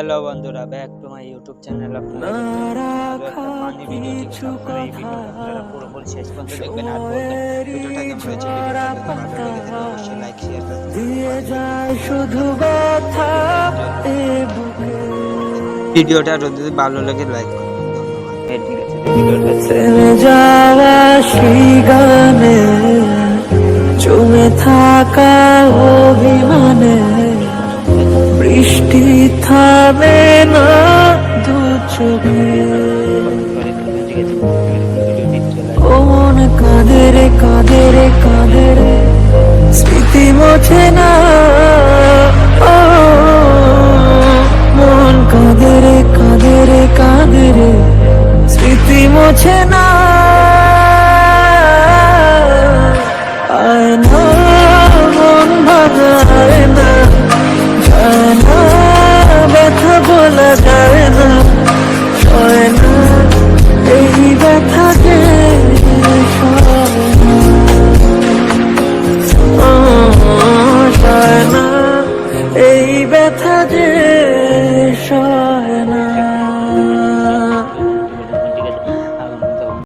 Hello বন্ধুরা, back to my YouTube channel. আপনারা একটা ফানি ভিডিও, ঠিক আছে? আপনারা এই ভিডিওটা আপনারা পুরোপুরি শেষ পর্যন্ত দেখবেন আর বলবেন ভিডিওটা কেমন হয়েছে। ভিডিওটা যদি ভালো লেগে থাকে অবশ্যই লাইক শেয়ার ভিডিওটা যদি ভালো লাগে লাইক করবেন। ধন্যবাদ। ঠিক আছে, ভিডিওটা জমে থাকা অভিমানে বৃষ্টি থামে না দু চোখে, ও মন কাঁদে রে কাঁদে রে কাঁদে রে, স্মৃতি মোছে না। ও মন কাঁদে রে কাঁদে রে কাঁদে রে, স্মৃতি মোছে না।